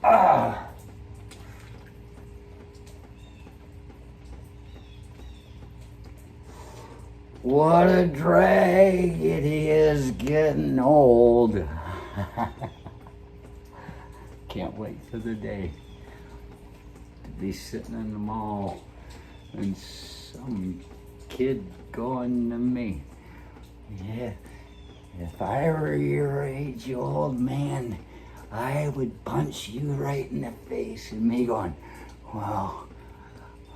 Ah. What a drag it is getting old. Can't wait for the day to be sitting in the mall and some kid going to me, yeah, if I were your age, you old man, I would punch you right in the face, and me going, well,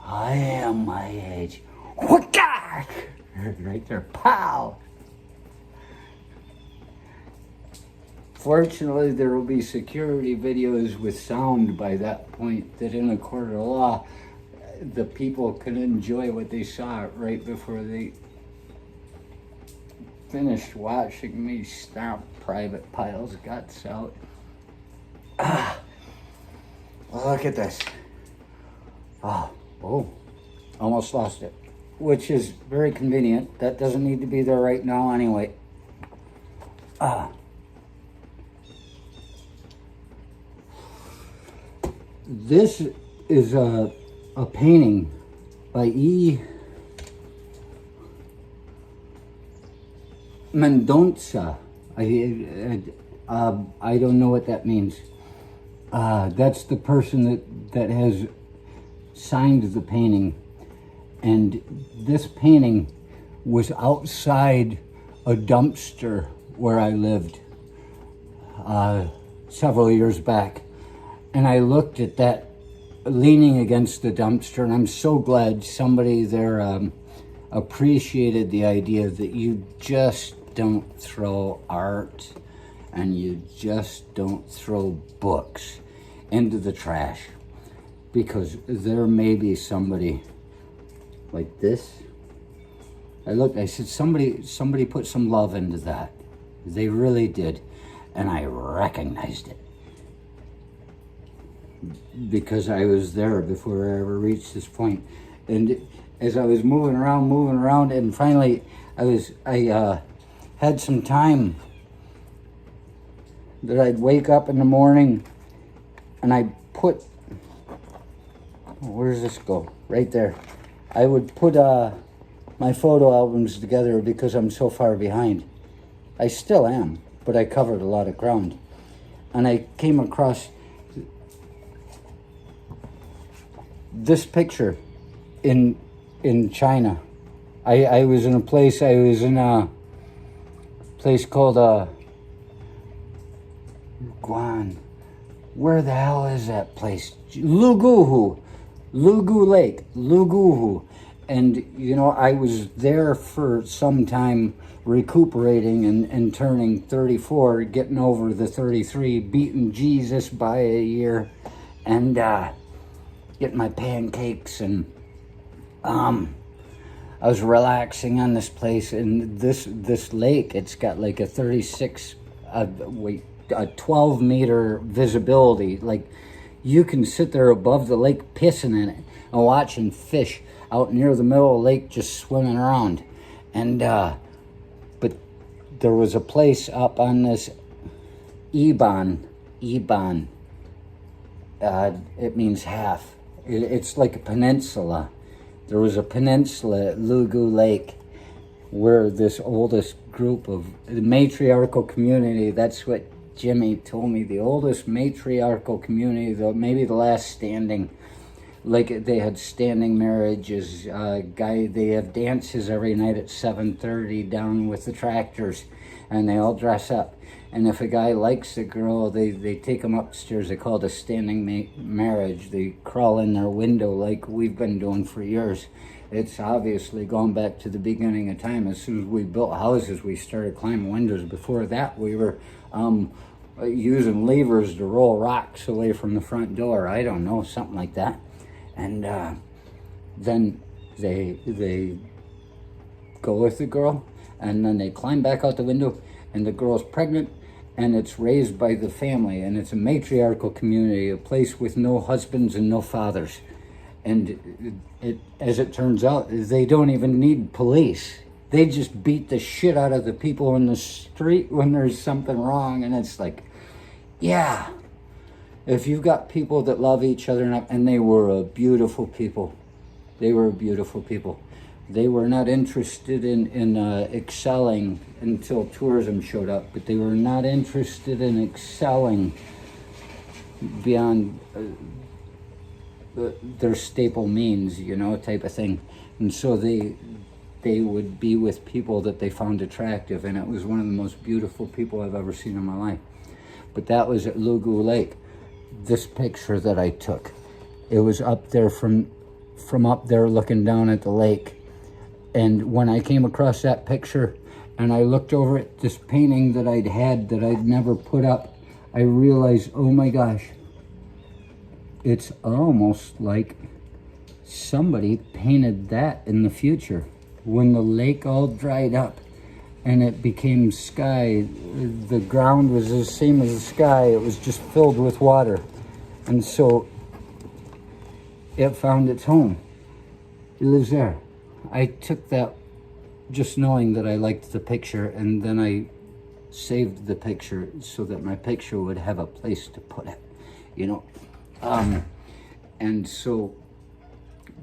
I am my age. Right there, pow! Fortunately, there will be security videos with sound by that point, that in a court of law, the people can enjoy what they saw right before they finished watching me stomp Private Pile's guts out. Ah, look at this. Oh, almost lost it, which is very convenient. That doesn't need to be there right now anyway. This is a painting by E. Mendonça. I don't know what that means. That's the person that has signed the painting. And this painting was outside a dumpster where I lived several years back. And I looked at that leaning against the dumpster, and I'm so glad somebody there appreciated the idea that you just don't throw art and you just don't throw books into the trash, because there may be somebody like this. I looked, I said, somebody put some love into that. They really did, and I recognized it, because I was there before I ever reached this point. And as I was moving around, and finally I had some time that I'd wake up in the morning and I'd put, where does this go? Right there. I would put my photo albums together because I'm so far behind. I still am, but I covered a lot of ground. And I came across this picture in China. I was in a place called Guan. Where the hell is that place? Lugu Lake, Lugu. And you know, I was there for some time recuperating and turning 34, getting over the 33, beating Jesus by a year, and getting my pancakes, and I was relaxing on this place, and this lake, it's got like a 12 meter visibility. Like, you can sit there above the lake pissing in it and watching fish out near the middle of the lake just swimming around. And but there was a place up on this Iban, it means half. It's like a peninsula. There was a peninsula at Lugu Lake where this oldest group of the matriarchal community, that's what Jimmy told me, the oldest matriarchal community, maybe the last standing. Like, they had standing marriages, they have dances every night at 7:30 down with the tractors, and they all dress up. And if a guy likes a girl, they take them upstairs. They call it a standing marriage. They crawl in their window like we've been doing for years. It's obviously gone back to the beginning of time. As soon as we built houses, we started climbing windows. Before that, we were using levers to roll rocks away from the front door. I don't know, something like that. And then they go with the girl, and then they climb back out the window, and the girl's pregnant, and it's raised by the family, and it's a matriarchal community, a place with no husbands and no fathers. And as it turns out, they don't even need police. They just beat the shit out of the people in the street when there's something wrong, and it's like, yeah, If you've got people that love each other, and they were a beautiful people. They were beautiful people. They were not interested in excelling until tourism showed up, but they were not interested in excelling beyond their staple means, you know, type of thing. And so they would be with people that they found attractive, and it was one of the most beautiful people I've ever seen in my life. But that was at Lugu Lake. This picture that I took, it was up there from up there looking down at the lake. And when I came across that picture and I looked over at this painting that I'd never put up, I realized, oh my gosh, it's almost like somebody painted that in the future. When the lake all dried up and it became sky, the ground was the same as the sky, it was just filled with water. And so it found its home. It lives there. I took that just knowing that I liked the picture, and then I saved the picture so that my picture would have a place to put it, you know. And so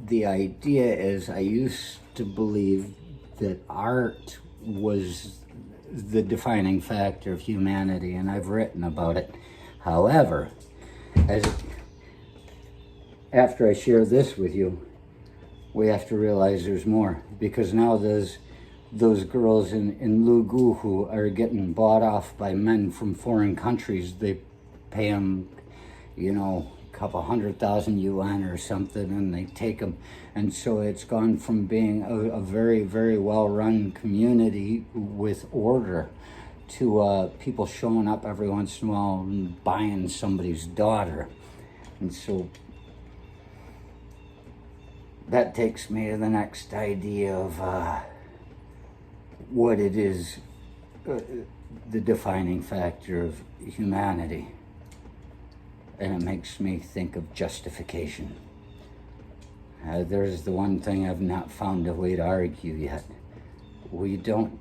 the idea is, I used to believe that art was the defining factor of humanity, and I've written about it. However, after I share this with you, we have to realize there's more, because now there's those girls in Lugu who are getting bought off by men from foreign countries. They pay them, you know, a couple 100,000 yuan or something, and they take them. And so it's gone from being a very, very well-run community with order to people showing up every once in a while and buying somebody's daughter. And so that takes me to the next idea of what it is, the defining factor of humanity. And it makes me think of justification. There's the one thing I've not found a way to argue yet. We don't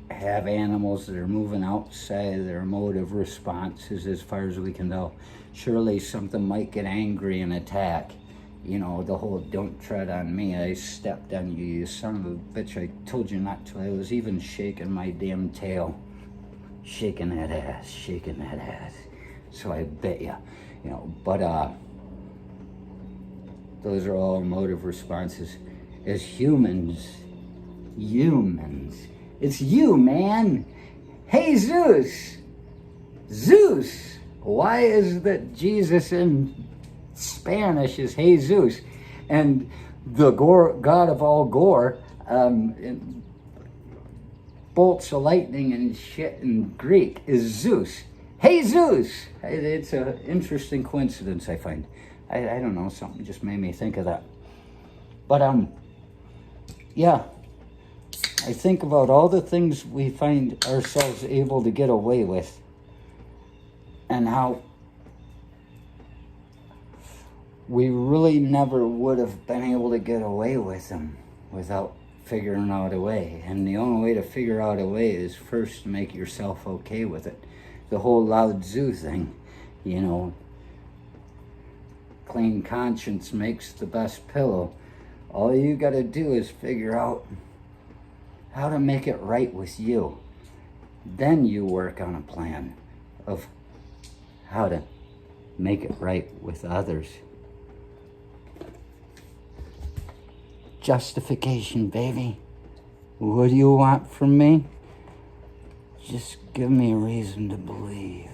have animals that are moving outside their mode of responses as far as we can tell. Surely something might get angry and attack. You know, the whole "don't tread on me, I stepped on you, you son of a bitch, I told you not to." I was even shaking my damn tail. Shaking that ass. So I bet you know, but those are all emotive responses. As humans, it's you, man. Hey, Zeus. Why is that Jesus in Spanish is Jesus, and the god of all gore, bolts of lightning and shit in Greek is Zeus. Hey, Zeus! It's an interesting coincidence, I find. I don't know, something just made me think of that. But yeah, I think about all the things we find ourselves able to get away with, and how we really never would have been able to get away with them without figuring out a way. And the only way to figure out a way is first to make yourself okay with it. The whole Lao Tzu thing, you know, clean conscience makes the best pillow. All you got to do is figure out how to make it right with you. Then you work on a plan of how to make it right with others. Justification, baby. What do you want from me? Just give me a reason to believe.